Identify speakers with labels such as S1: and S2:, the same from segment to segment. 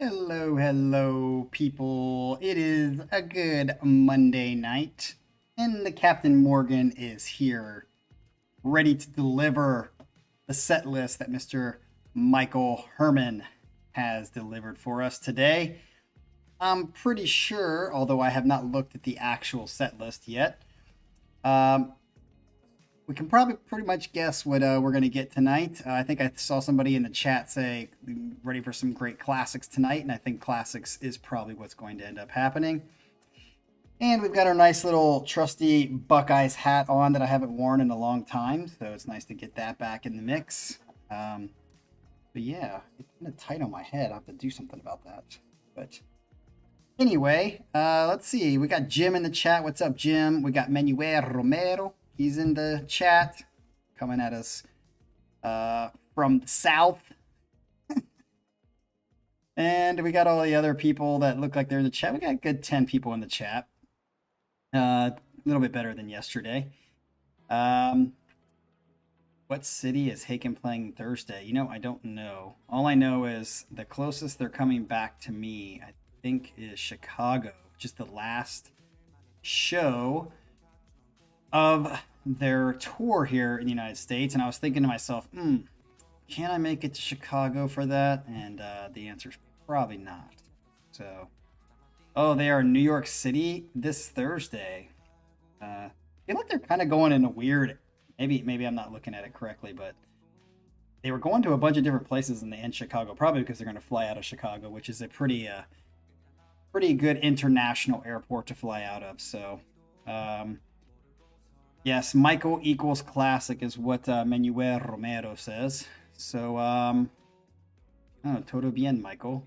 S1: Hello, hello, people. It is a good Monday night, and the Captain Morgan is here, ready to deliver the set list that Mr. Michael Herman has delivered for us today. I'm pretty sure, although I have not looked at the actual set list yet, um, we can probably pretty much guess what we're going to get tonight. I think I saw somebody in the chat say, ready for some great classics tonight, and I think classics is probably what's going to end up happening. And we've got our nice little trusty Buckeyes hat on that I haven't worn in a long time, so it's nice to get that back in the mix. But yeah, it's kind of tight on my head. I have to do something about that. But anyway, let's see. We got Jim in the chat. What's up, Jim? We got Manuel Romero. He's in the chat, coming at us from the south. And we got all the other people that look like they're in the chat. We got a good 10 people in the chat. A little bit better than yesterday. What city is Haken playing Thursday? You know, I don't know. All I know is the closest they're coming back to me, I think, is Chicago, which is the last show of their tour here in the United States. And I was thinking to myself, can I make it to Chicago for that? And the answer is probably not. So, oh, they are in New York City this Thursday. I feel like they're kind of going in a weird, maybe I'm not looking at it correctly, but they were going to a bunch of different places and they end Chicago, probably because they're going to fly out of Chicago, which is a pretty good international airport to fly out of. So, yes, Michael equals classic is what Manuel Romero says. So, oh, todo bien, Michael.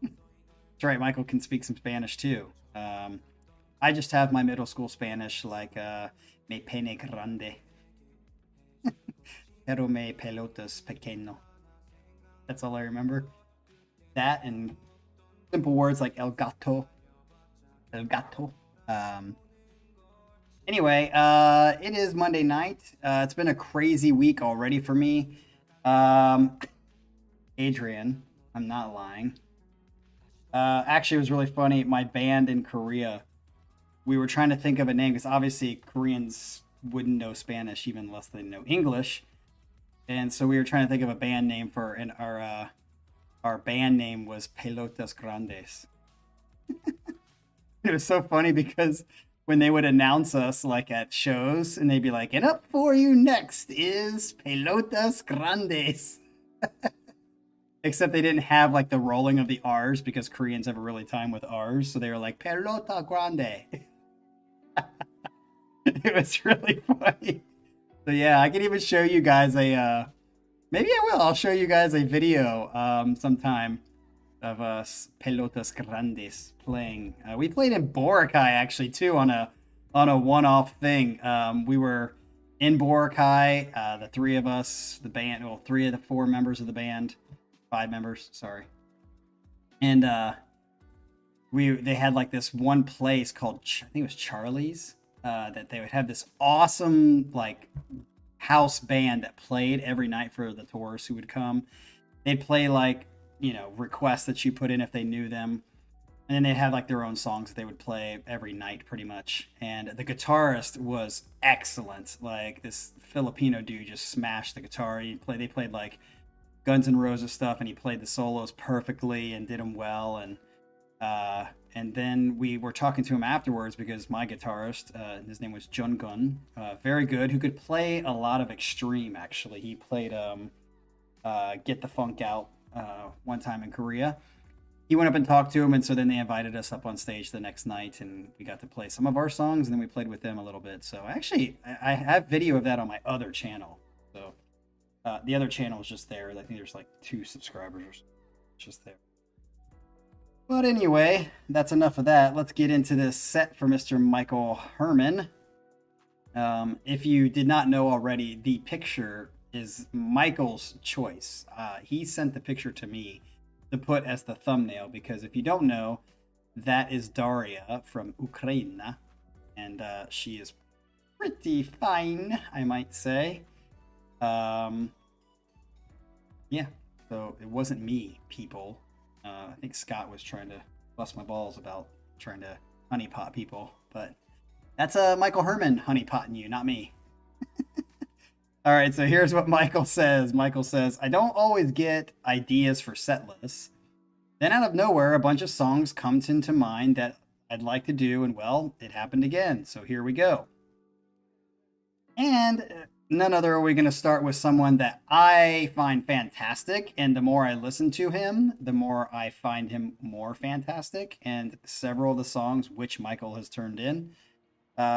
S1: That's right, Michael can speak some Spanish too. I just have my middle school Spanish, like me pene grande, pero me pelotas pequeño. That's all I remember. That and simple words like el gato. Anyway, it is Monday night. It's been a crazy week already for me. Adrian, I'm not lying. Actually, it was really funny. My band in Korea, we were trying to think of a name because obviously Koreans wouldn't know Spanish even less than know English. And so we were trying to think of a band name for, and our band name was Pelotas Grandes. It was so funny because when they would announce us like at shows and they'd be like, and up for you next is Pelotas Grandes. Except they didn't have like the rolling of the R's because Koreans have a really time with R's. So they were like, Pelota Grande. It was really funny. So yeah, I can even show you guys a, maybe I will. I'll show you guys a video sometime of us Pelotas Grandes playing. We played in Boracay actually too on a one-off thing. We were in Boracay, the three of us, the band, well, 3 of the 4 members of the band, 5 members, sorry. And they had like this one place called, I think it was Charlie's, that they would have this awesome like house band that played every night for the tourists who would come. They'd play like, you know, requests that you put in if they knew them. And then they'd have like their own songs that they would play every night pretty much. And the guitarist was excellent. Like this Filipino dude just smashed the guitar. They played like Guns N' Roses stuff and he played the solos perfectly and did them well. And then we were talking to him afterwards because my guitarist, his name was Jun Gun, very good, who could play a lot of extreme actually. He played Get the Funk Out one time in Korea. He went up and talked to him, and so then they invited us up on stage the next night, and we got to play some of our songs, and then we played with them a little bit. So actually, I have video of that on my other channel. So the other channel is just there. I think there's like 2 subscribers or something. Just there. But anyway, that's enough of that. Let's get into this set for Mr. Michael Herman. If you did not know already, the picture is Michael's choice. He sent the picture to me to put as the thumbnail because if you don't know, that is Daria from Ukraine, and she is pretty fine, I might say. Yeah, so it wasn't me, people. I think Scott was trying to bust my balls about trying to honeypot people, but that's Michael Herman honeypotting you, not me. All right, so here's what Michael says. Michael says, I don't always get ideas for set lists. Then out of nowhere, a bunch of songs comes into mind that I'd like to do, and well, it happened again. So here we go. And none other are we going to start with someone that I find fantastic, and the more I listen to him, the more I find him more fantastic. And several of the songs which Michael has turned in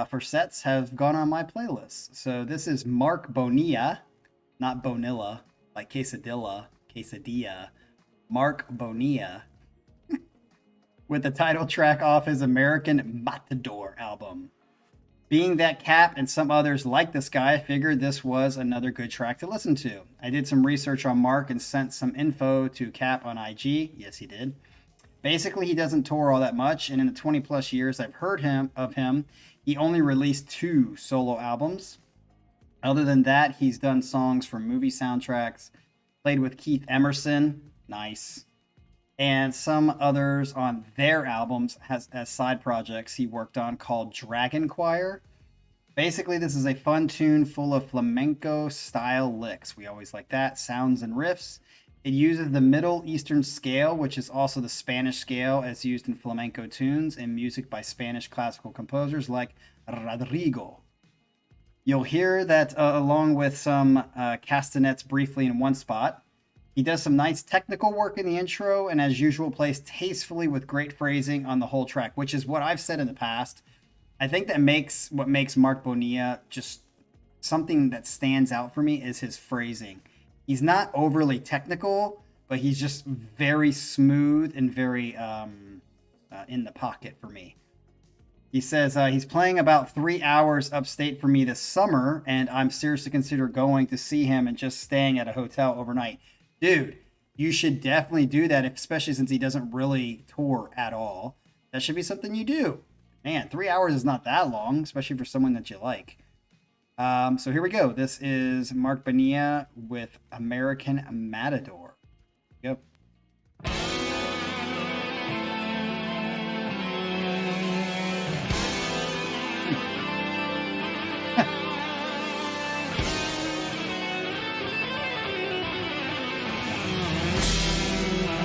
S1: for sets have gone on my playlist. So this is Marc Bonilla, not Bonilla, like quesadilla, Marc Bonilla, with the title track off his American Matador album. Being that Cap and some others like this guy, I figured this was another good track to listen to. I did some research on Marc and sent some info to Cap on IG. Yes, he did. Basically, he doesn't tour all that much, and in the 20 plus years I've heard of him, he only released 2 solo albums. Other than that, he's done songs for movie soundtracks, played with Keith Emerson, nice, and some others on their albums as side projects he worked on called Dragon Choir. Basically, this is a fun tune full of flamenco style licks. We always like that, sounds and riffs. It uses the Middle Eastern scale, which is also the Spanish scale as used in flamenco tunes and music by Spanish classical composers like Rodrigo. You'll hear that along with some castanets briefly in one spot. He does some nice technical work in the intro, and as usual plays tastefully with great phrasing on the whole track, which is what I've said in the past. I think that what makes Marc Bonilla just something that stands out for me is his phrasing. He's not overly technical, but he's just very smooth and very in the pocket for me. He says he's playing about 3 hours upstate for me this summer, and I'm seriously consider going to see him and just staying at a hotel overnight. Dude, you should definitely do that, especially since he doesn't really tour at all. That should be something you do. Man, 3 hours is not that long, especially for someone that you like. So here we go. This is Marc Bonilla with American Matador. Yep.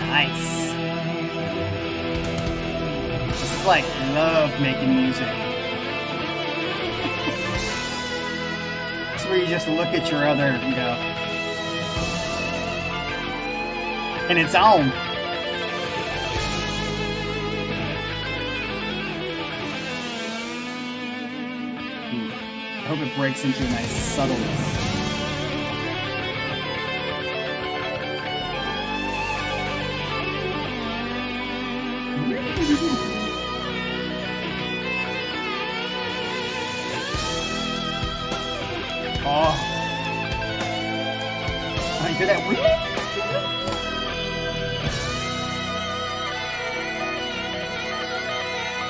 S1: Nice. This is like love making music. It's where you just look at your other and go, and it's on. I hope it breaks into a nice subtleness. Oh, I hear that.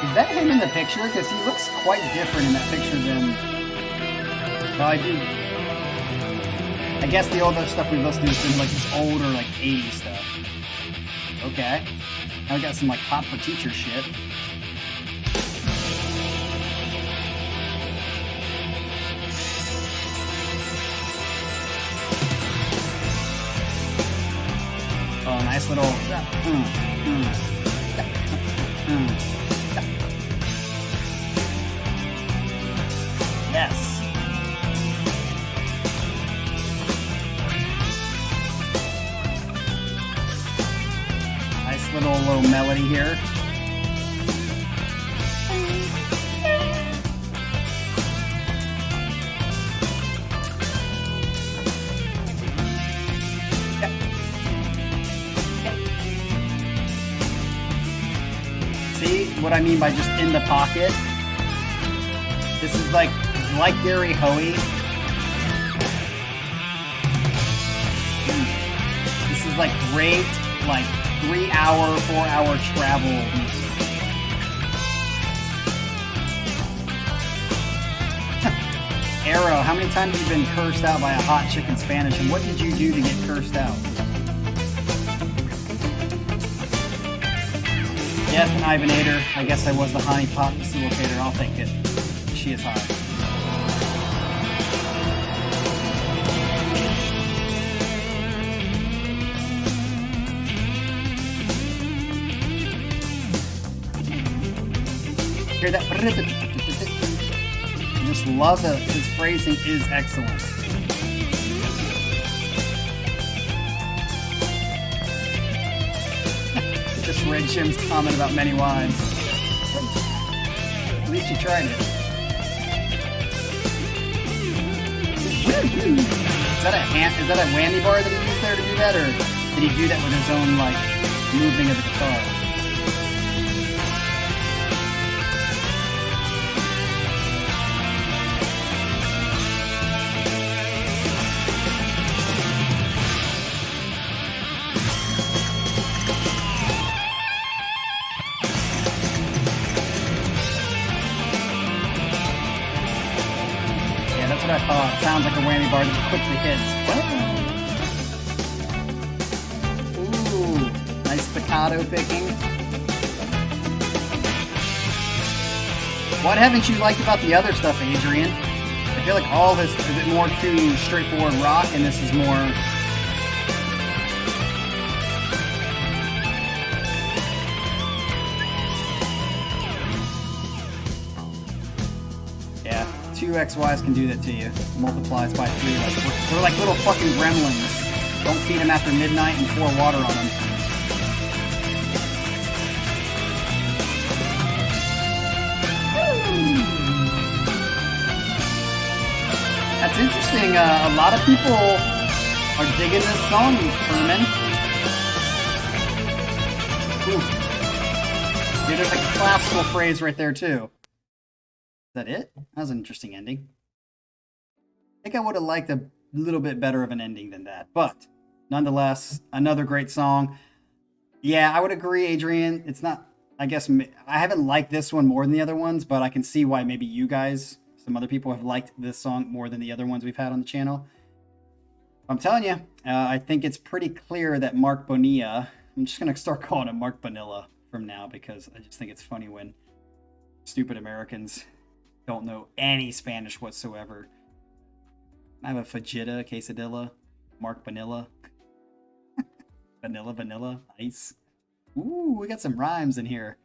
S1: Is that him in the picture? Because he looks quite different in that picture than. Well, I guess the older stuff we listened to is like this older, like 80s stuff. Okay. Now we got some like Hot for Teacher shit. Oh, nice little. Yes. Nice little melody here. See what I mean by just in the pocket? This is like Gary Hoey. This is like great, like 3 hour, 4 hour travel music. Arrow, how many times have you been cursed out by a hot chick in Spanish, and what did you do to get cursed out? Death and Ivanator. I guess I was the honeypot facilitator. I'll take it. She is high. Hear that? I just love that his phrasing is excellent. Just read Jim's comment about many wives. At least you tried it. Is that a whammy bar that he used there to do that, or did he do that with his own like moving of the guitar? That's what I thought. Sounds like a whammy bar that quickly hits. Ooh, nice staccato picking. What haven't you liked about the other stuff, Adrian? I feel like all this is a bit more too straightforward rock, and this is more... Yeah. 2 XYs can do that to you. Multiplies by 3. Like, they're like little fucking gremlins. Don't feed them after midnight and pour water on them. That's interesting. A lot of people are digging this song, Herman. Ooh. Dude, there's like a classical phrase right there, too. Is that it? That was an interesting ending. I think I would have liked a little bit better of an ending than that. But, nonetheless, another great song. Yeah, I would agree, Adrian. It's not... I guess I haven't liked this one more than the other ones, but I can see why maybe you guys, some other people, have liked this song more than the other ones we've had on the channel. I'm telling you, I think it's pretty clear that Marc Bonilla... I'm just going to start calling him Marc Bonilla from now, because I just think it's funny when stupid Americans... don't know any Spanish whatsoever. I have a fajita, quesadilla, Marc Bonilla. Vanilla, ice. Ooh, we got some rhymes in here.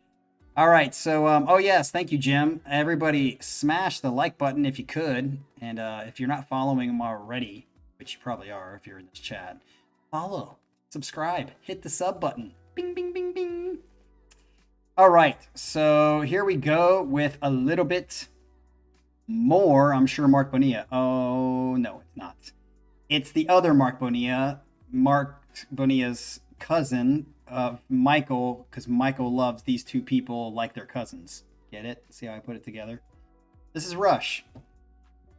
S1: All right, so, oh yes, thank you, Jim. Everybody smash the like button if you could. And if you're not following them already, which you probably are if you're in this chat, follow, subscribe, hit the sub button. Bing, bing, bing, bing. All right, so here we go with a little bit more, I'm sure, Marc Bonilla. Oh, no, it's not. It's the other Marc Bonilla, Marc Bonilla's cousin, Michael, because Michael loves these two people like their cousins. Get it? See how I put it together? This is Rush.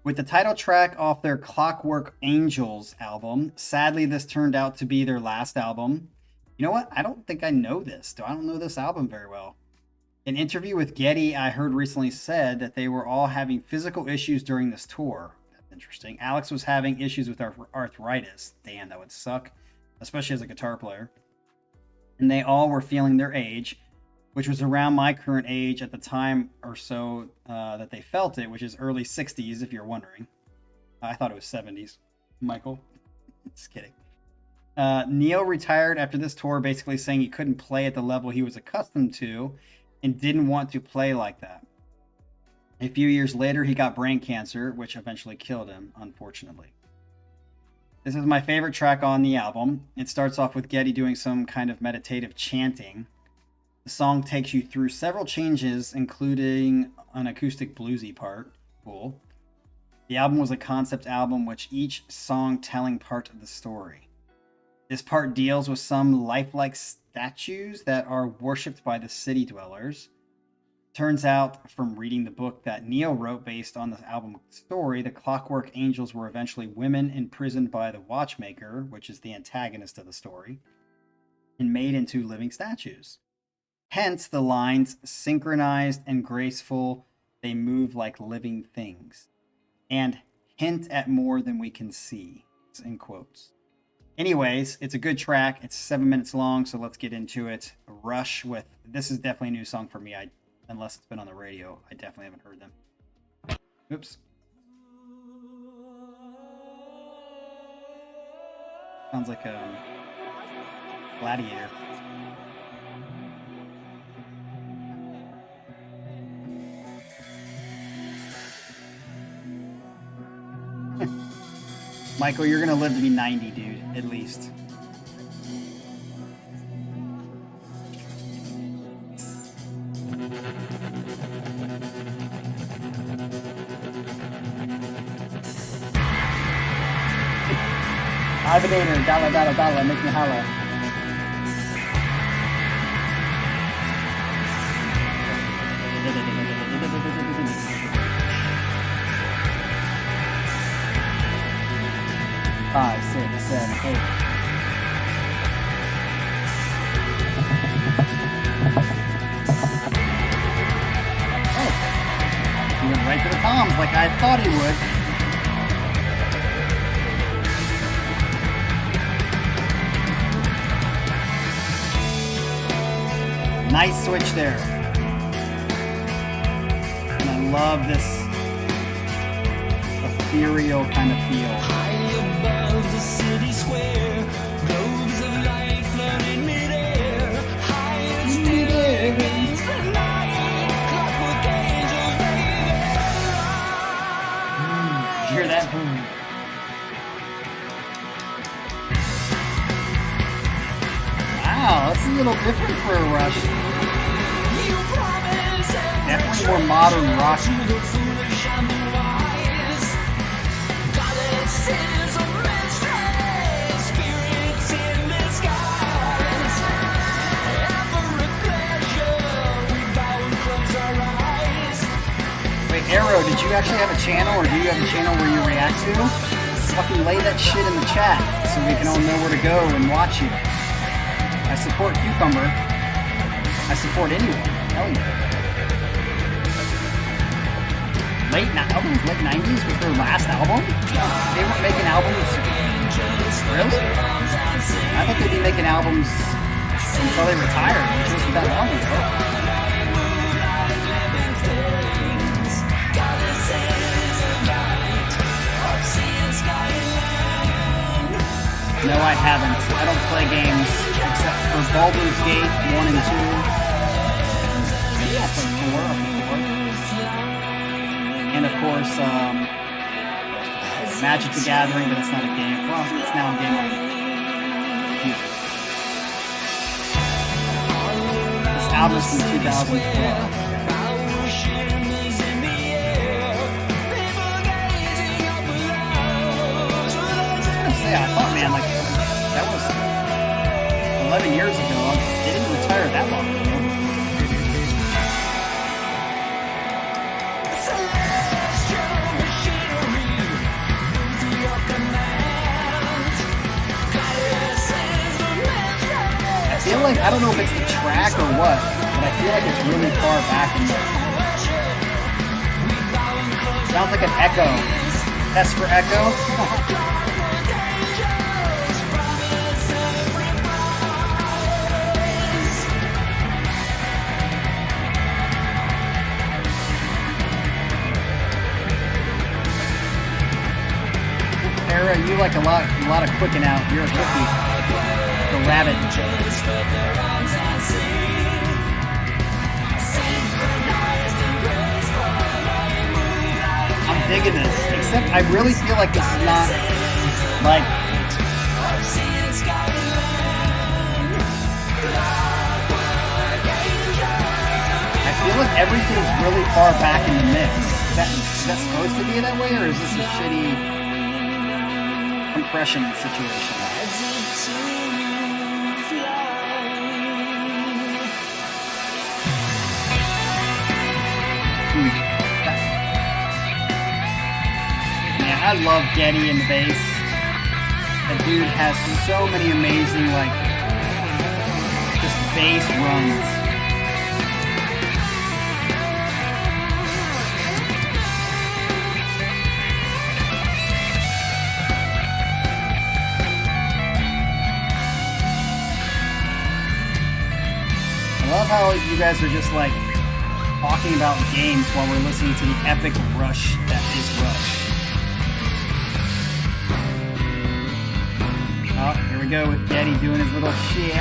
S1: With the title track off their Clockwork Angels album. Sadly, this turned out to be their last album. You know what? I don't think I know this. I don't know this album very well. An interview with Getty I heard recently said that they were all having physical issues during this tour. That's interesting. Alex was having issues with arthritis. Damn, that would suck, especially as a guitar player. And they all were feeling their age, which was around my current age at the time or so that they felt it, which is early 60s, if you're wondering. I thought it was 70s. Michael. Just kidding. Neil retired after this tour, basically saying he couldn't play at the level he was accustomed to, and didn't want to play like that. A few years later, he got brain cancer, which eventually killed him, unfortunately. This is my favorite track on the album. It starts off with Getty doing some kind of meditative chanting. The song takes you through several changes, including an acoustic bluesy part. Cool. The album was a concept album, which each song telling part of the story. This part deals with some lifelike statues that are worshipped by the city dwellers. Turns out from reading the book that Neil wrote based on the album story, the Clockwork Angels were eventually women imprisoned by the Watchmaker, which is the antagonist of the story, and made into living statues. Hence the lines, synchronized and graceful, they move like living things, and hint at more than we can see, in quotes. Anyways, it's a good track. It's 7 minutes long, so let's get into it. Rush with, this is definitely a new song for me. Unless it's been on the radio, I definitely haven't heard them. Oops. Sounds like a Gladiator. Michael, you're gonna live to be 90, dude, at least. Ivader, dollar, make me holla. Five, 6, 7, 8. Oh, he went right to the toms like I thought he would. Nice switch there. And I love this ethereal kind of feel.
S2: The city square, globes of light floating midair, high and still rings the night, clockwork angels
S1: Did you hear that? Wow, that's a little different for a Rush. Definitely more modern rock. Wait, Arrow, did you actually have a channel, or do you have a channel where you react to? Fucking lay that shit in the chat so we can all know where to go and watch you. I support Cucumber. I support anyone. Hell yeah. Late 90s was their last album? They weren't making albums. Really? I thought they'd be making albums until they retired, which wasn't that long ago. No, I haven't. I don't play games except for Baldur's Gate 1 and 2. Yeah, I played 4. And of course, Magic the Gathering, but it's not a game. Well, it's now a game on computer. This album is from 2012. Yeah, I thought, man, like, that was 11 years ago. They didn't retire that long ago. I feel like, I don't know if it's the track or what, but I feel like it's really far back in there. Sounds like an echo. Test for echo. Era, you like a lot of quicking out. You're a quickie. The rabbit. I'm digging this. Except I really feel like this is not like I feel like everything's really far back in the mix. Is that supposed to be that way, or is this a shitty compression situation? Man, I love Getty in the bass. That dude has so many amazing, like, just bass runs. how you guys are just like talking about games while we're listening to the epic rush that is Rush. Oh, here we go with Getty doing his little shit.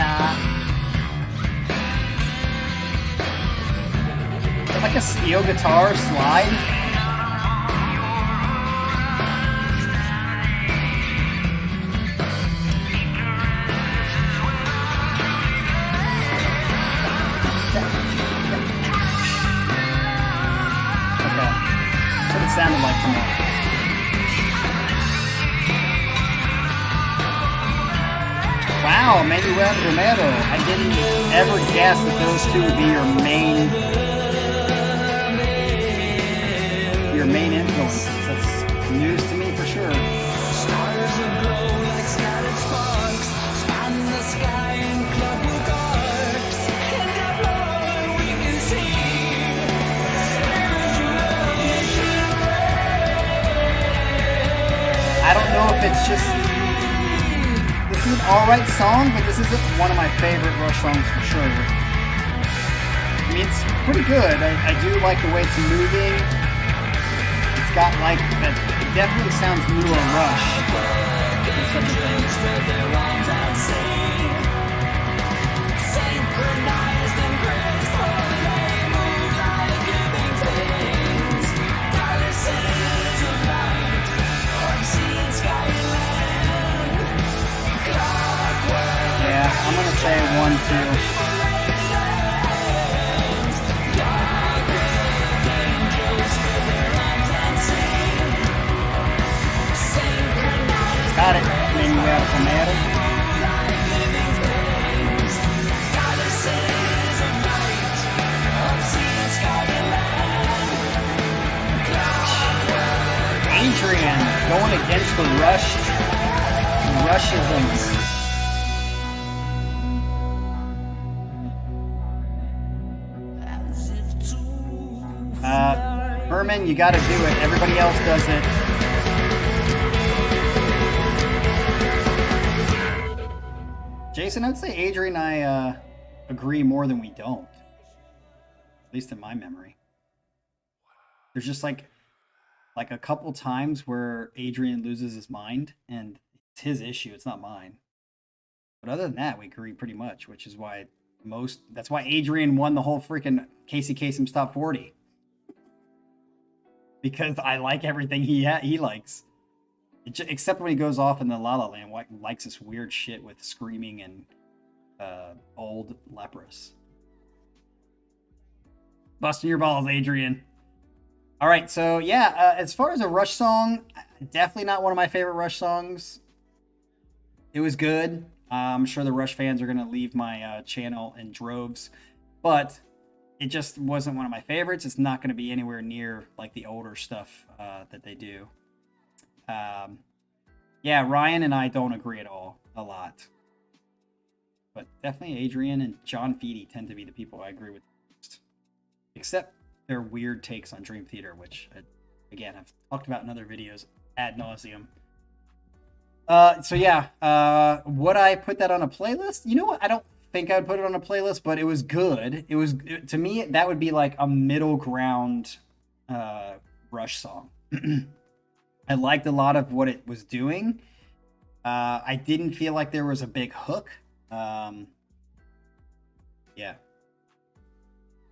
S1: Like a steel guitar slide. Okay, that's what it sounded like to me. Wow, Manuel Romero. I didn't ever guess that those two would be your main influences. That's news to me for sure.
S2: Stars will glow like scattered sparks, span the sky in clockwork arcs, and up Lord we can see.
S1: I don't know if it's just... This is an alright song, but this isn't one of my favorite Rush songs for sure. I mean, it's pretty good. I do like the way it's moving. It's got like that. It definitely sounds newer Rush. Or such a thing. Yeah, I'm gonna say 1-2. Got it. Manuel Romero. Adrian going against the Rushisms. Herman, you gotta do it. Everybody else does it. Jason, I'd say Adrian and I agree more than we don't. At least in my memory. There's just like a couple times where Adrian loses his mind, and it's his issue, it's not mine. But other than that, we agree pretty much, which is why that's why Adrian won the whole freaking Casey Kasem's Top 40. Because I like everything he likes. Except when he goes off in the La La Land, likes this weird shit with screaming and old leprous. Busting your balls, Adrian. All right, so yeah, as far as a Rush song, definitely not one of my favorite Rush songs. It was good. I'm sure the Rush fans are going to leave my channel in droves, but it just wasn't one of my favorites. It's not going to be anywhere near like the older stuff that they do. Yeah, Ryan and I don't agree at all a lot. But definitely Adrian and John Feedy tend to be the people I agree with most. Except their weird takes on Dream Theater, which, again, I've talked about in other videos ad nauseum. So yeah, would I put that on a playlist? You know what? I don't think I would put it on a playlist, but it was good. To me, that would be like a middle ground Rush song. I liked a lot of what it was doing. I didn't feel like there was a big hook. Yeah.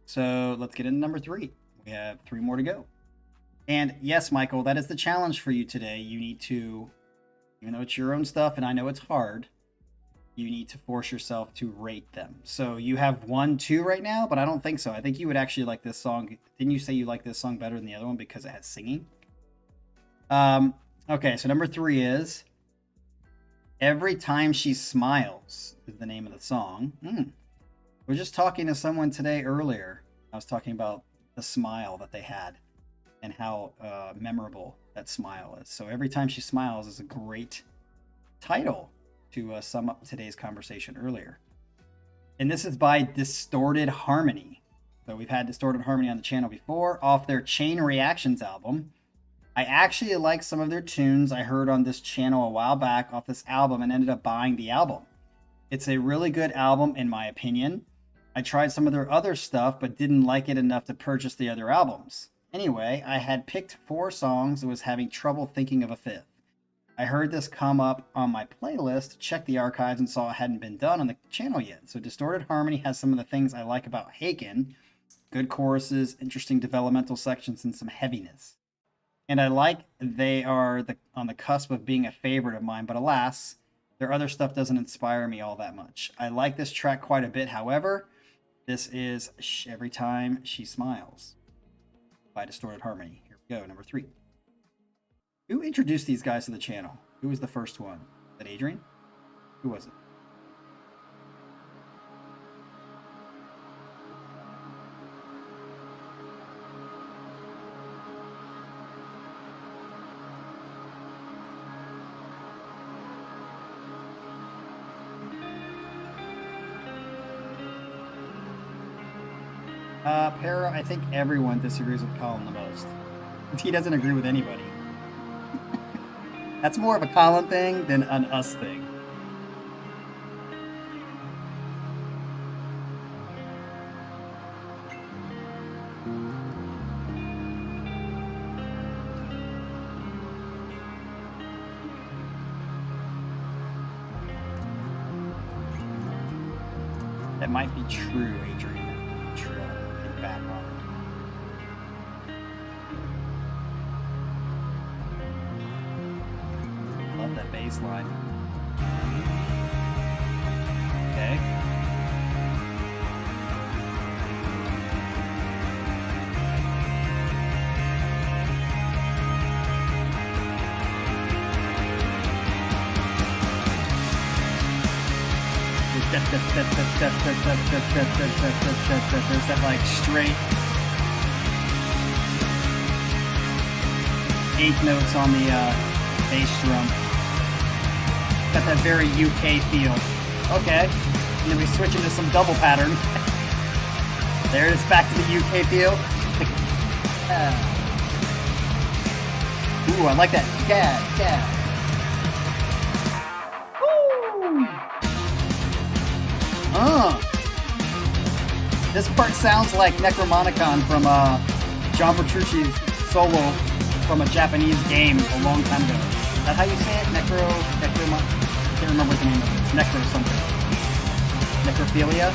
S1: So let's get into number 3. We have 3 more to go. And yes, Michael, that is the challenge for you today. You need to, even though it's your own stuff and I know it's hard, you need to force yourself to rate them. So you have 1, 2 right now, but I don't think so. I think you would actually like this song. Didn't you say you like this song better than the other one because it has singing? Okay, so number 3 is Every Time She Smiles is the name of the song. I was just talking to someone today earlier. I was talking about the smile that they had and how memorable that smile is. So Every Time She Smiles is a great title to sum up today's conversation earlier. And this is by Distorted Harmony. So we've had Distorted Harmony on the channel before, off their Chain Reactions album. I actually like some of their tunes I heard on this channel a while back off this album and ended up buying the album. It's a really good album in my opinion. I tried some of their other stuff, but didn't like it enough to purchase the other albums. Anyway, I had picked 4 songs and was having trouble thinking of a 5th. I heard this come up on my playlist, checked the archives, and saw it hadn't been done on the channel yet. So Distorted Harmony has some of the things I like about Haken. Good choruses, interesting developmental sections, and some heaviness. And I like they are on the cusp of being a favorite of mine, but alas, their other stuff doesn't inspire me all that much. I like this track quite a bit, however. This is Every Time She Smiles by Distorted Harmony. Here we go, number 3. Who introduced these guys to the channel? Who was the first one? Was that Adrian? Who was it? Para, I think everyone disagrees with Colin the most. He doesn't agree with anybody. That's more of a Colin thing than an us thing. That might be true, Adrian. True. In background. Love that bass line. Okay. There's that like straight 8th notes on the bass drum. Got that very UK feel. Okay. And then we switch into some double pattern. There it is, back to the UK feel. Ooh, I like that. Yeah. This part sounds like Necromonicon from John Petrucci's solo from a Japanese game a long time ago. Is that how you say it? I can't remember what the name of it is. Necro something. Necrophilia?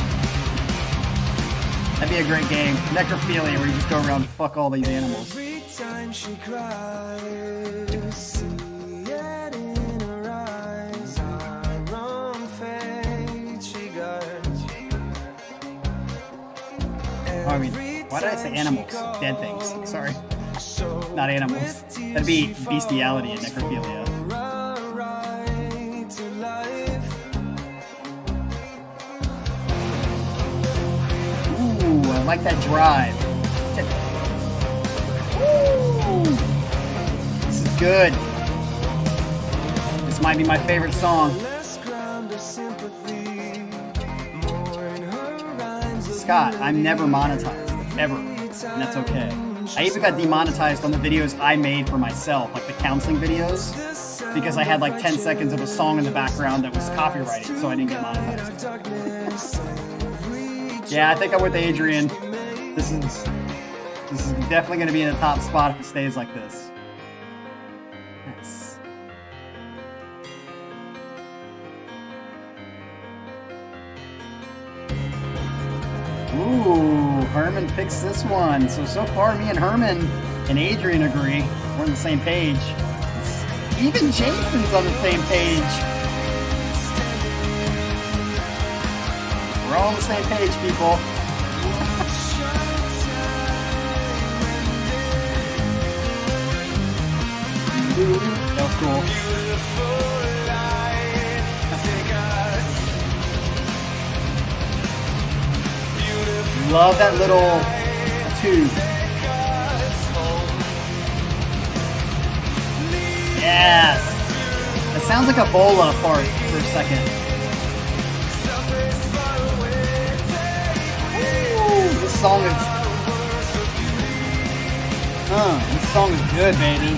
S1: That'd be a great game. Necrophilia, where you just go around and fuck all these animals.
S2: Every time she cries, see it in her eyes, our own fate she got.
S1: I mean, why did I say animals? Dead things. Sorry. Not animals. That'd be bestiality and necrophilia. Ooh, I like that drive. Ooh, this is good. This might be my favorite song. Scott, I'm never monetized, ever, and that's okay. I even got demonetized on the videos I made for myself, like the counseling videos, because I had like 10 seconds of a song in the background that was copyrighted, so I didn't get monetized. Yeah, I think I'm with Adrian. This is definitely going to be in the top spot if it stays like this. Nice. Ooh, Herman picks this one. So far, me and Herman and Adrian agree. We're on the same page. Even Jason's on the same page. We're all on the same page, people. That was cool. Love that little tube. Yes! It sounds like a bola part for a second. Ooh, this song is good, baby.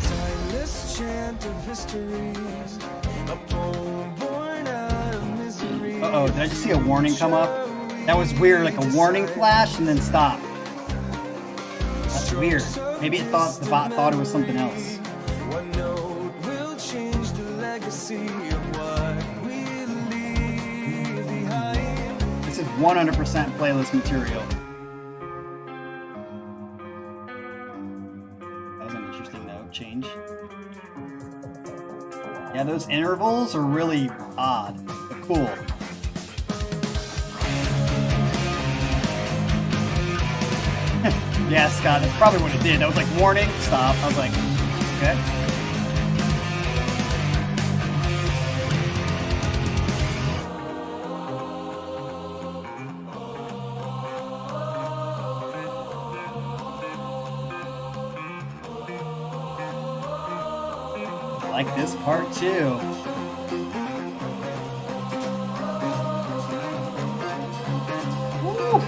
S2: Timeless chant of history.
S1: Uh-oh, did I just see a warning come up? That was weird, like a warning flash and then stop. That's weird. Maybe the bot thought it was something else.
S2: One note will change the legacy of what we leave behind.
S1: This is 100% playlist material. That was an interesting note change. Yeah, those intervals are really odd, but cool. Yeah, Scott, that's probably what it did. That was like, warning, stop. I was like, okay. I like this part too. Woo!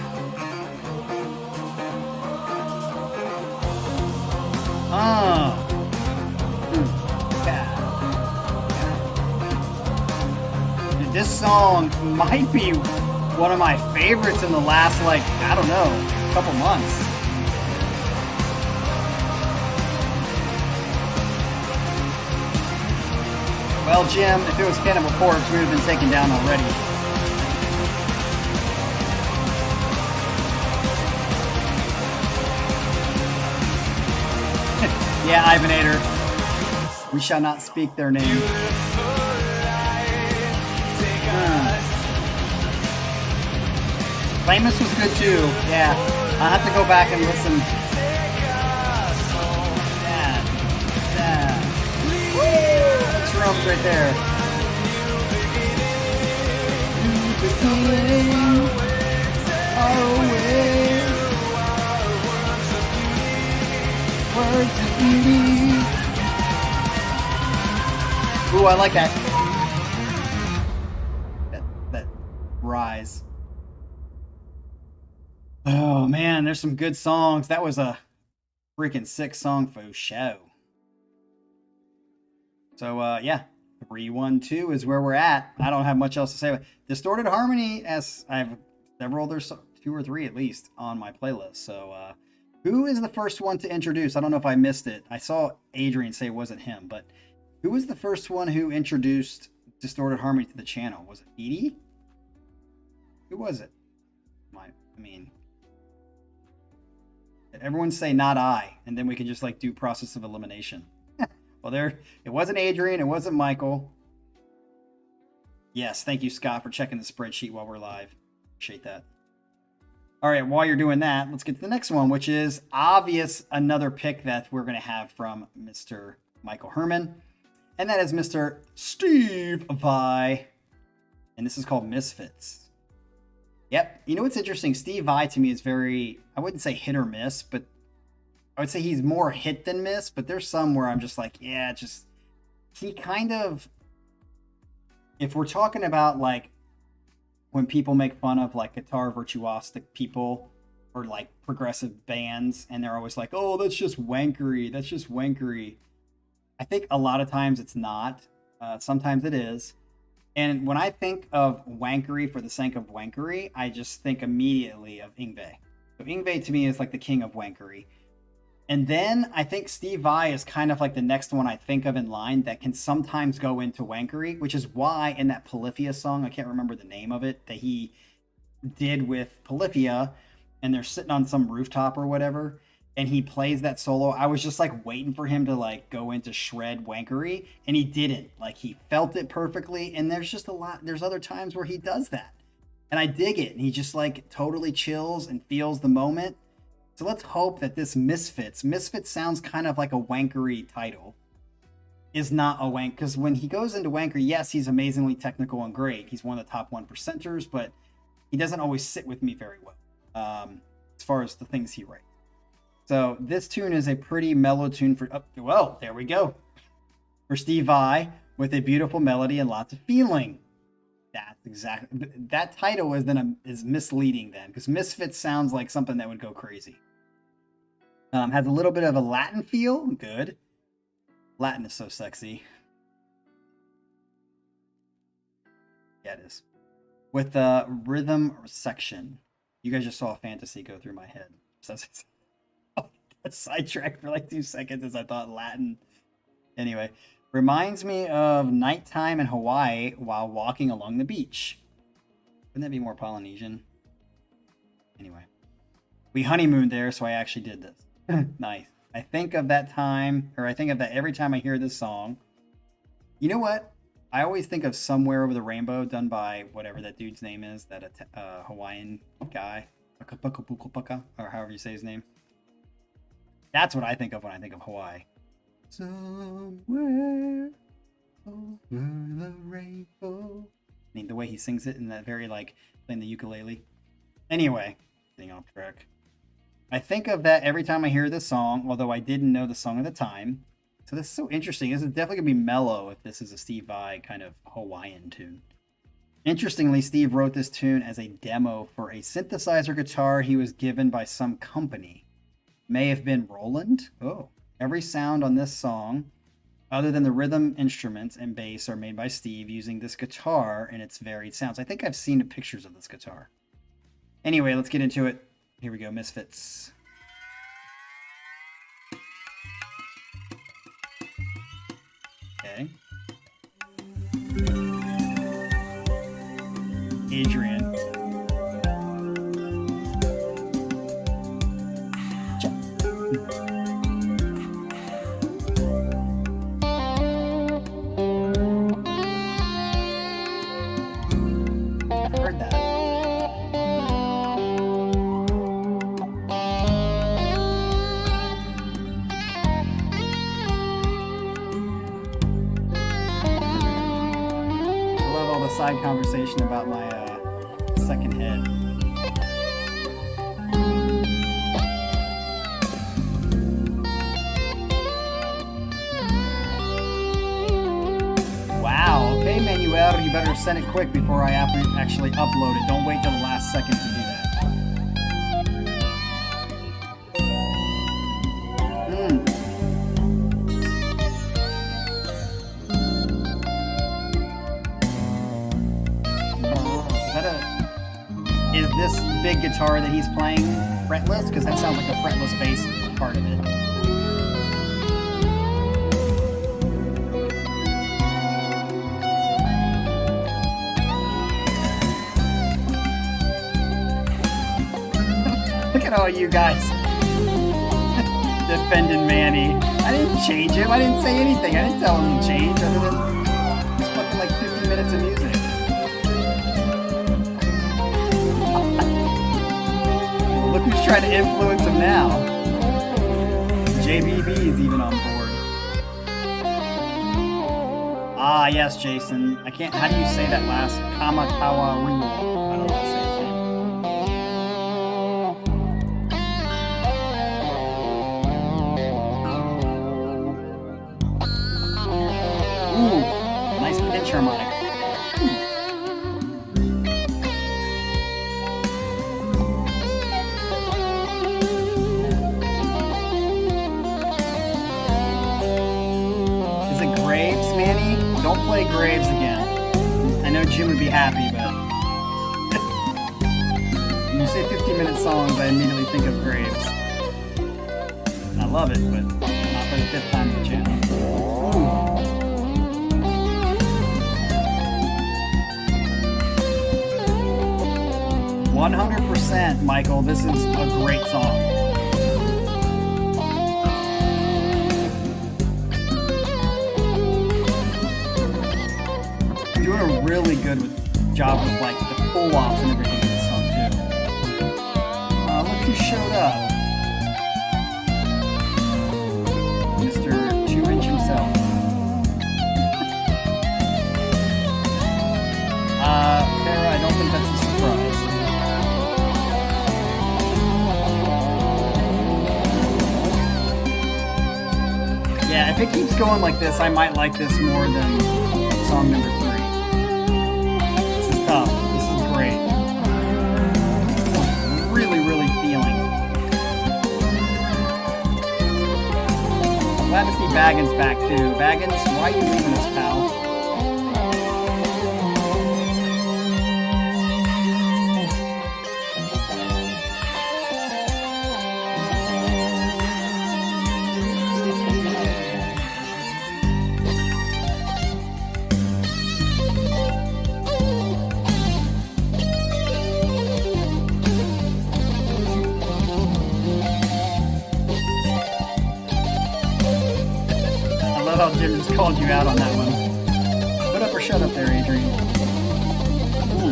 S1: Dude, this song might be one of my favorites in the last, like, I don't know, couple months. Well, Jim, if it was Cannibal Corpse, we would have been taken down already. Yeah, Ivanator. We shall not speak their name. Famous was good too. Yeah, I'll have to go back and listen. Yeah. Woo! Drums right there. Ooh, I like that. That rise. Oh man, there's some good songs. That was a freaking sick song for show. So yeah, 3-1-2 is where we're at. I don't have much else to say about Distorted Harmony, as I have several, there's 2 or 3 at least on my playlist. So who is the first one to introduce? I don't know if I missed it. I saw Adrian say it wasn't him, but who was the first one who introduced Distorted Harmony to the channel? Was it Edie? Who was it? I mean, everyone say not I, and then we can just like do process of elimination. Well, it wasn't Adrian, it wasn't Michael. Yes, thank you, Scott, for checking the spreadsheet while we're live. Appreciate that. All right, while you're doing that, let's get to the next one, which is obvious, another pick that we're going to have from Mr. Michael Herman, and that is Mr. Steve Vai, and this is called Misfits. Yep, you know what's interesting? Steve Vai to me is very, I wouldn't say hit or miss, but I would say he's more hit than miss, but there's some where I'm just like, yeah, just, he kind of, if we're talking about like, when people make fun of like guitar virtuosic people or like progressive bands, and they're always like, oh, that's just wankery, that's just wankery. I think a lot of times it's not, sometimes it is. And when I think of wankery for the sake of wankery, I just think immediately of Yngwie. So Yngwie to me is like the king of wankery. And then I think Steve Vai is kind of like the next one I think of in line that can sometimes go into wankery, which is why in that Polyphia song, I can't remember the name of it, that he did with Polyphia, and they're sitting on some rooftop or whatever, and he plays that solo. I was just like waiting for him to like go into shred wankery, and he didn't. Like he felt it perfectly, and there's just a lot, there's other times where he does that. And I dig it, and he just like totally chills and feels the moment. So let's hope that this Misfits sounds kind of like a wankery title, is not a wank, because when he goes into wankery, yes, he's amazingly technical and great. He's one of the top 1%ers, but he doesn't always sit with me very well as far as the things he writes. So this tune is a pretty mellow tune for, oh, well, there we go. For Steve Vai, with a beautiful melody and lots of feeling. That's exactly, that title is misleading then, because Misfits sounds like something that would go crazy. Has a little bit of a Latin feel. Good. Latin is so sexy. Yeah, it is. With the rhythm section. You guys just saw a fantasy go through my head. So I sidetracked for like 2 seconds as I thought Latin. Anyway, reminds me of nighttime in Hawaii while walking along the beach. Wouldn't that be more Polynesian? Anyway, we honeymooned there, so I actually did this. Nice. I think of that time, or I think of that every time I hear this song. You know what? I always think of Somewhere Over the Rainbow, done by whatever that dude's name is, that Hawaiian guy, or however you say his name. That's what I think of when I think of Hawaii. Somewhere over the rainbow. I mean, the way he sings it in that very, like, playing the ukulele. Anyway, getting off track. I think of that every time I hear this song, although I didn't know the song at the time. So this is so interesting. This is definitely going to be mellow if this is a Steve Vai kind of Hawaiian tune. Interestingly, Steve wrote this tune as a demo for a synthesizer guitar he was given by some company. May have been Roland. Oh. Every sound on this song, other than the rhythm instruments and bass, are made by Steve using this guitar and its varied sounds. I think I've seen pictures of this guitar. Anyway, let's get into it. Here we go, Misfits. Okay. Adrian. I've heard that. Side conversation about my second head. Wow, okay, Manuel, you better send it quick before I actually upload it. Don't wait till the last second to do that. Is this big guitar that he's playing fretless? Because that sounds like a fretless bass part of it. Look at all you guys defending Manny. I didn't change him. I didn't say anything. I didn't tell him to change other than it's fucking like 50 minutes of music. Look who's trying to influence him now. JBB is even on board. Ah, yes, Jason. I can't. How do you say that last? Kamakawa Ringo. I don't know how to say his name. Ooh, nice pinch harmonic. Don't play Graves again. I know Jim would be happy, but when you say 15-minute songs, I immediately think of Graves. I love it, but not for the 5th time on the channel. 100%, Michael. This is a great song. Doing a really good job with like the pull-offs and everything in this song too. Look who showed up. Mr. 2-inch himself. Farrah, I don't think that's a surprise. Yeah, if it keeps going like this, I might like this more than song number 3. Tough. This is great. Really, really feeling. Glad to see Baggins back too. Baggins, why are you leaving us, pal? called you out on that one. Put up or shut up there, Adrian. Ooh.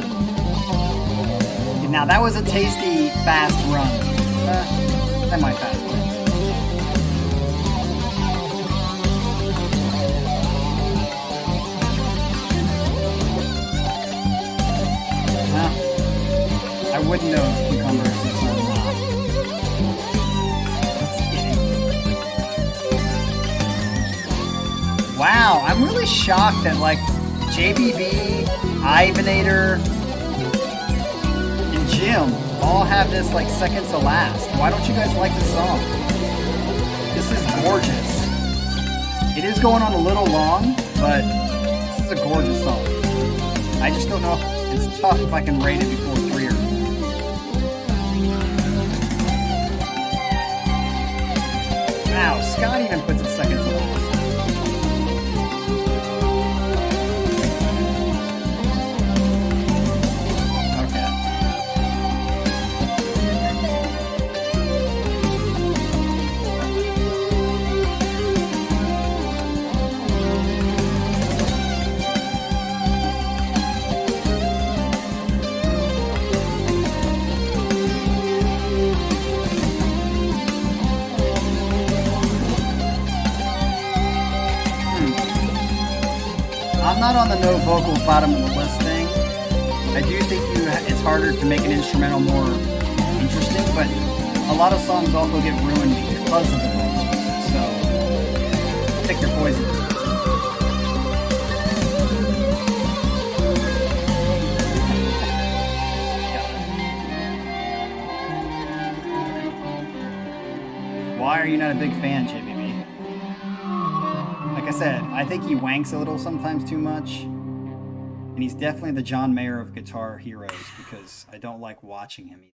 S1: Now that was a tasty fast run. Semi-fast run. I wouldn't know if cucumbers is not. Wow, I'm really shocked that like JBB, Ivanator, and Jim all have this like second to last. Why don't you guys like this song? This is gorgeous. It is going on a little long, but this is a gorgeous song. I just don't know. It's tough if I can rate it before 3 or 4. Wow, Scott even puts it second to last. I'm not on the no vocals bottom of the list thing. I do think it's harder to make an instrumental more interesting, but a lot of songs also get ruined because of the vocals. So pick your poison. Why are you not a big fan, JBB? Like I said, I think he wanks a little sometimes too much. And he's definitely the John Mayer of Guitar Heroes because I don't like watching him.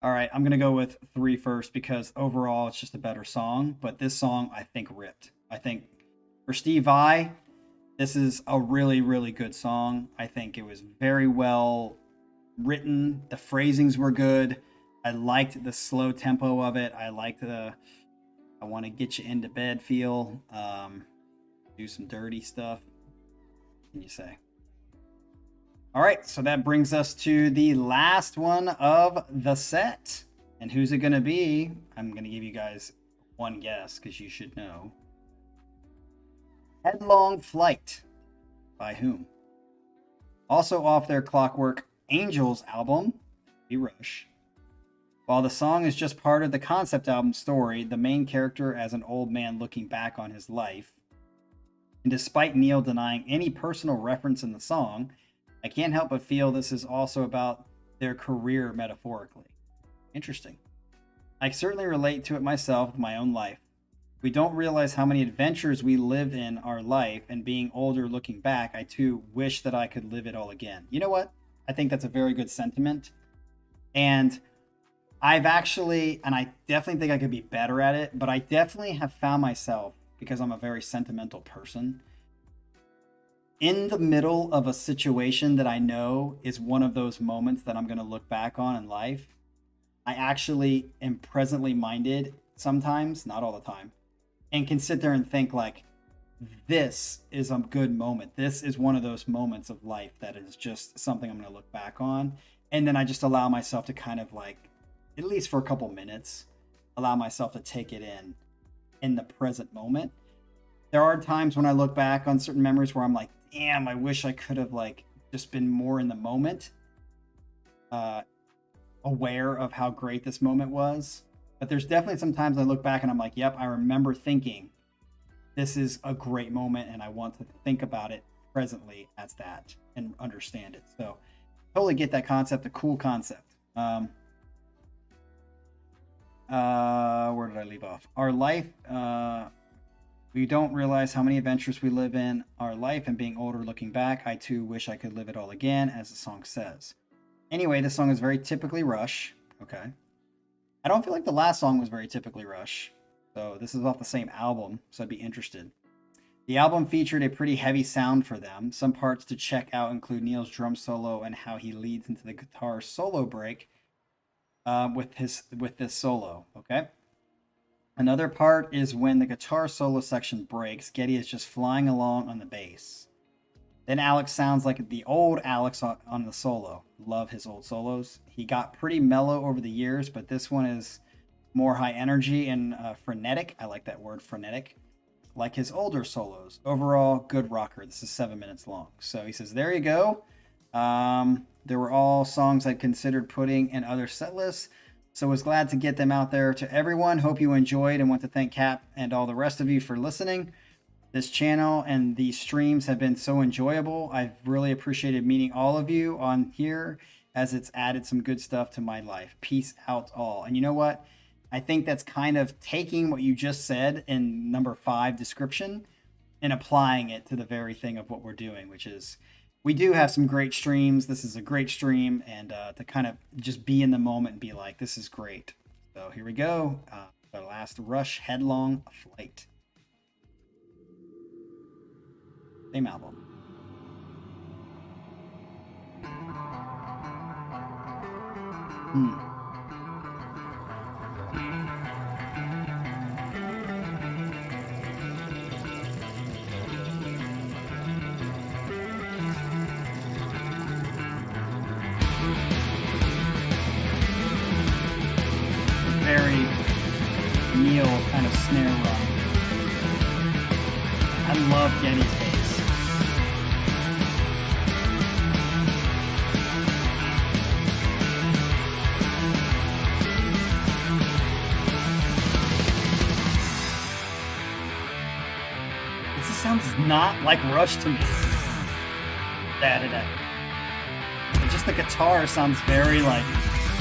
S1: Alright, I'm going to go with 3 first because overall it's just a better song. But this song, I think, ripped. I think for Steve Vai, this is a really, really good song. I think it was very well written. The phrasings were good. I liked the slow tempo of it. I liked the I want to get you into bed feel. Do some dirty stuff. What can you say? All right, so that brings us to the last one of the set. And who's it going to be? I'm going to give you guys one guess because you should know. Headlong Flight. By whom? Also off their Clockwork Angels album, The Rush. While the song is just part of the concept album story, the main character as an old man looking back on his life. And despite Neil denying any personal reference in the song, I can't help but feel this is also about their career metaphorically. Interesting. I certainly relate to it myself with my own life. We don't realize how many adventures we live in our life, and being older looking back, I too wish that I could live it all again. You know what? I think that's a very good sentiment. And I've actually, and I definitely think I could be better at it, but I definitely have found myself, because I'm a very sentimental person, in the middle of a situation that I know is one of those moments that I'm going to look back on in life. I actually am presently minded sometimes, not all the time, and can sit there and think like, this is a good moment. This is one of those moments of life that is just something I'm going to look back on. And then I just allow myself to kind of like, at least for a couple minutes, allow myself to take it in the present moment. There are times when I look back on certain memories where I'm like, damn, I wish I could have like just been more in the moment, aware of how great this moment was. But there's definitely some times I look back and I'm like, yep, I remember thinking this is a great moment and I want to think about it presently as that and understand it. So totally get that concept, a cool concept. Where did I leave off? Our life, we don't realize how many adventures we live in our life, and being older looking back, I too wish I could live it all again, as the song says. Anyway, this song is very typically Rush. Okay. I don't feel like the last song was very typically Rush. So this is off the same album, so I'd be interested. The album featured a pretty heavy sound for them. Some parts to check out include Neil's drum solo and how he leads into the guitar solo break with this solo, okay? Another part is when the guitar solo section breaks, Geddy is just flying along on the bass. Then Alex sounds like the old Alex on the solo. Love his old solos. He got pretty mellow over the years, but this one is more high energy and frenetic. I like that word, frenetic. Like his older solos. Overall, good rocker. This is 7 minutes long. So he says, there you go. There were all songs I'd considered putting in other set lists, so was glad to get them out there to everyone. Hope you enjoyed and want to thank Cap and all the rest of you for listening. This channel and these streams have been so enjoyable. I've really appreciated meeting all of you on here as it's added some good stuff to my life. Peace out all. And you know what? I think that's kind of taking what you just said in number 5 description and applying it to the very thing of what we're doing, which is we do have some great streams. This is a great stream, and to kind of just be in the moment and be like, this is great. So here we go. The last Rush, Headlong Flight. Same album. Very Neil kind of snare run. I love Geddy's bass. This sounds not like Rush to me. Da-da-da. But just the guitar sounds very like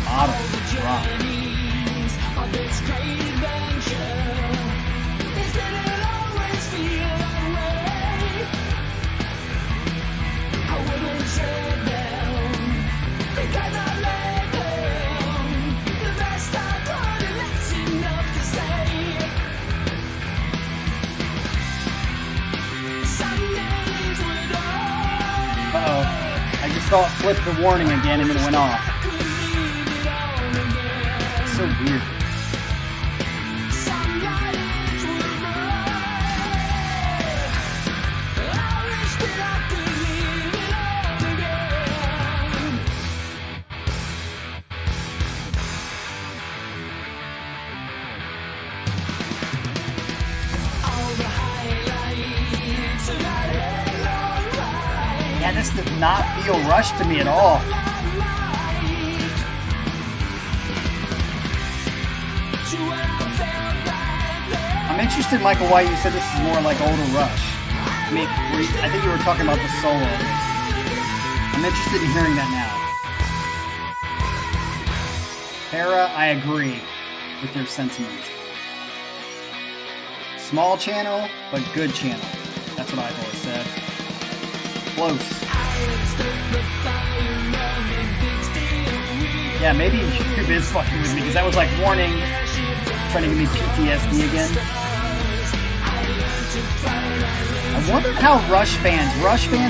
S1: modern rock.
S2: On this great adventure, is that it always feel that way? I wouldn't trade them because I let them. The best I got, and that's enough to say. Some days would
S1: Uh-oh. I just saw it flip the warning again and it went off. It's so weird. Yeah, this does not feel Rush to me at all. I'm interested, Michael, why you said this is more like older Rush. I mean, I think you were talking about the solo. I'm interested in hearing that now. Hera, I agree with your sentiment. Small channel, but good channel. That's what I've always said. Close. Yeah, maybe YouTube is fucking with me because that was like warning, trying to give me PTSD again. I wonder how Rush fans,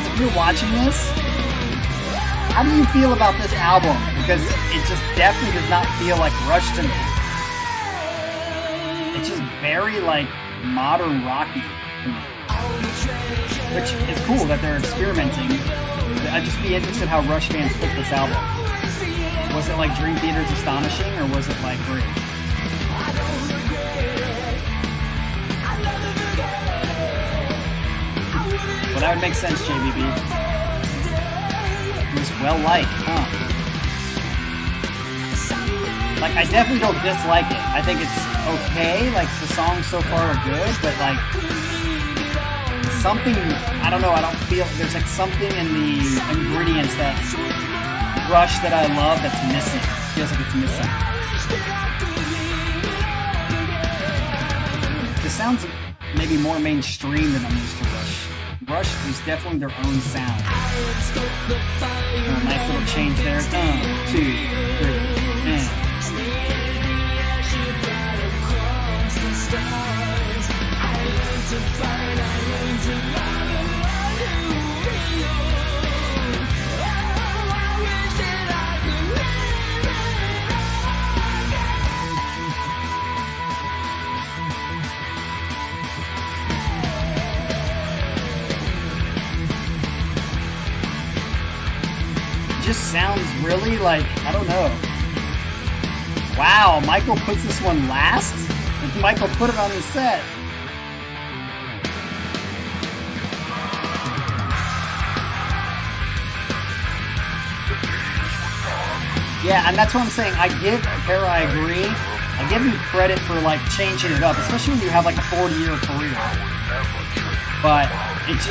S1: if you're watching this, how do you feel about this album? Because it just definitely does not feel like Rush to me. It's just very like modern rocky to me. Which is cool that they're experimenting. I'd just be interested how Rush fans took this album. Was it like Dream Theater's Astonishing, or was it like great? Well, that would make sense, JBB. It was well liked, huh? Like, I definitely don't dislike it. I think it's okay. Like, the songs so far are good, but like, something, I don't know, I don't feel, there's like something in the ingredients that Rush that I love that's missing. Feels like it's missing. This sounds maybe more mainstream than I'm used to Rush. Rush is definitely their own sound. Oh, nice little change there. 1, 2, 3. just sounds really like, I don't know. Wow, Michael puts this one last? Michael put it on the set. Yeah, and that's what I'm saying. I give Para, I agree. I give him credit for like changing it up, especially when you have like a 40-year career. But it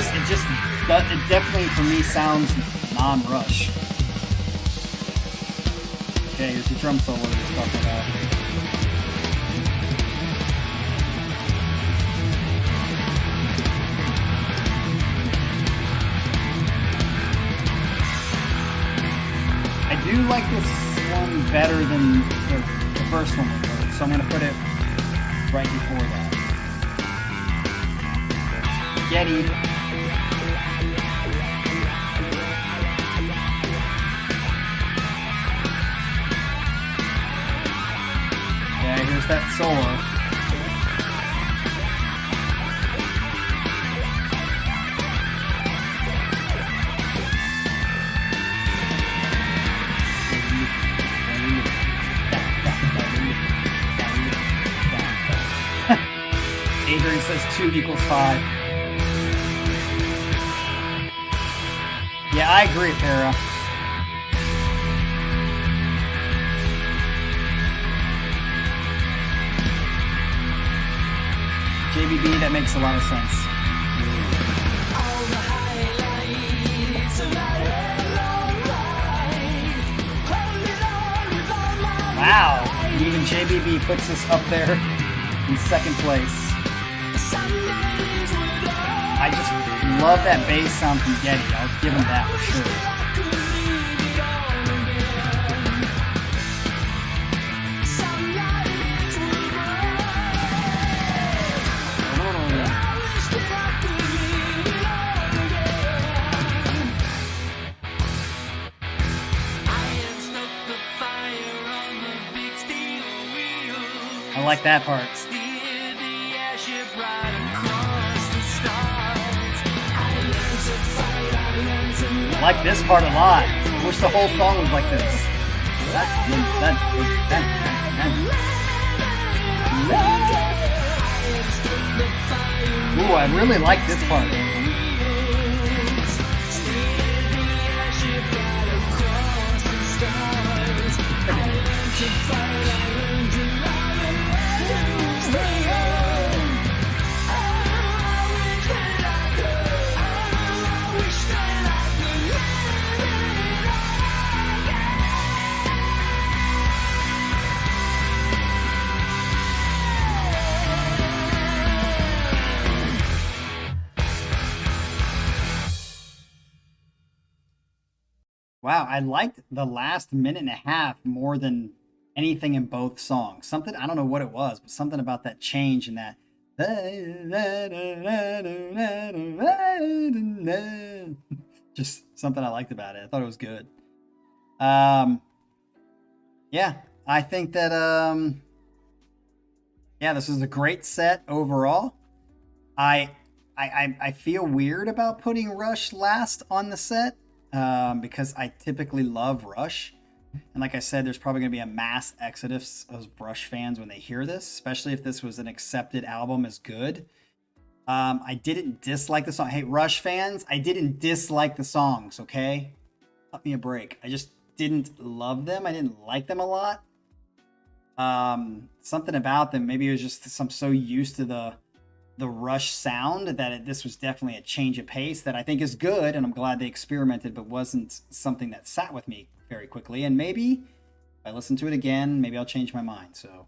S1: definitely for me sounds non-Rush. Okay, here's the drum solo we were talking about. I do like this one better than the first one we heard, so I'm going to put it right before that. Getty. Yeah, here's that solo. Adrian says 2 equals 5. Yeah, I agree, Para. JBB, that makes a lot of sense. Wow, even JBB puts us up there in second place. I just love that bass sound from Getty. I'll give him that for sure. I like that part. I like this part a lot. I wish the whole song was like this. Ooh, I really like this part. Wow, I liked the last minute and a half more than anything in both songs. Something, I don't know what it was, but something about that change and that. Just something I liked about it. I thought it was good. Yeah, I think that, yeah, this is a great set overall. I feel weird about putting Rush last on the set. Because I typically love Rush. And like I said, there's probably going to be a mass exodus of Rush fans when they hear this, especially if this was an accepted album as good. I didn't dislike the song. Hey, Rush fans, I didn't dislike the songs, okay? Cut me a break. I just didn't love them. I didn't like them a lot. Something about them, maybe it was just I'm so used to the Rush sound that this was definitely a change of pace that I think is good, and I'm glad they experimented, but wasn't something that sat with me very quickly. And maybe if I listen to it again, maybe I'll change my mind. So,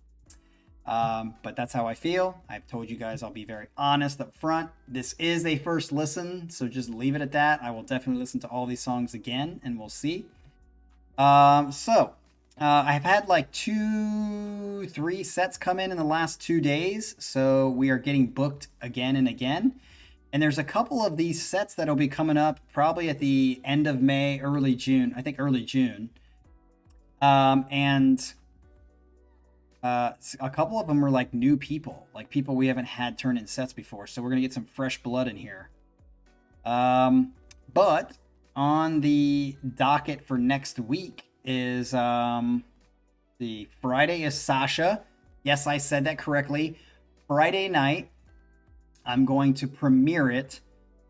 S1: but that's how I feel. I've told you guys I'll be very honest up front. This is a first listen, so just leave it at that. I will definitely listen to all these songs again, and we'll see. I've had like 2-3 sets come in the last 2 days, so we are getting booked again and again. And there's a couple of these sets that'll be coming up probably at the end of May, early June. I think early June. And a couple of them are like new people, like people we haven't had turn in sets before. So we're gonna get some fresh blood in here. But on the docket for next week is the Friday is Sasha. Yes, I said that correctly. Friday night, I'm going to premiere it.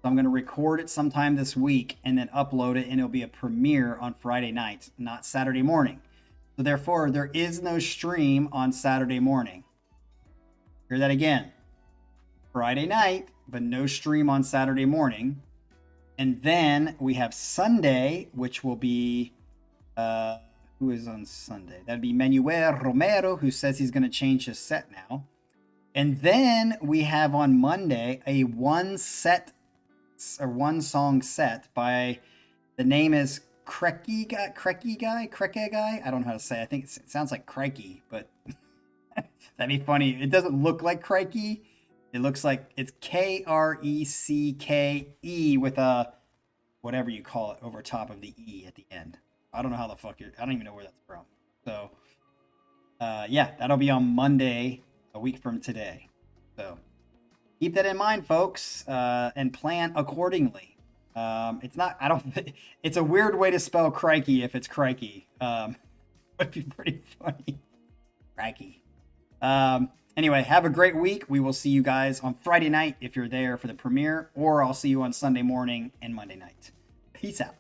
S1: So I'm going to record it sometime this week and then upload it, and it'll be a premiere on Friday night, not Saturday morning. So therefore, there is no stream on Saturday morning. Hear that again. Friday night, but no stream on Saturday morning. And then we have Sunday, which will be who is on Sunday? That'd be Manuel Romero, who says he's going to change his set now. And then we have on Monday a one song set by, the name is Craigie guy. I don't know how to say it. I think it sounds like Crikey, but that'd be funny. It doesn't look like Crikey. It looks like it's Krekke with a whatever you call it over top of the E at the end. I don't know how the fuck I don't even know where that's from. So, yeah, that'll be on Monday, a week from today. So, keep that in mind, folks, and plan accordingly. It's not, it's a weird way to spell crikey if it's crikey. Would be pretty funny. Crikey. Anyway, have a great week. We will see you guys on Friday night if you're there for the premiere, or I'll see you on Sunday morning and Monday night. Peace out.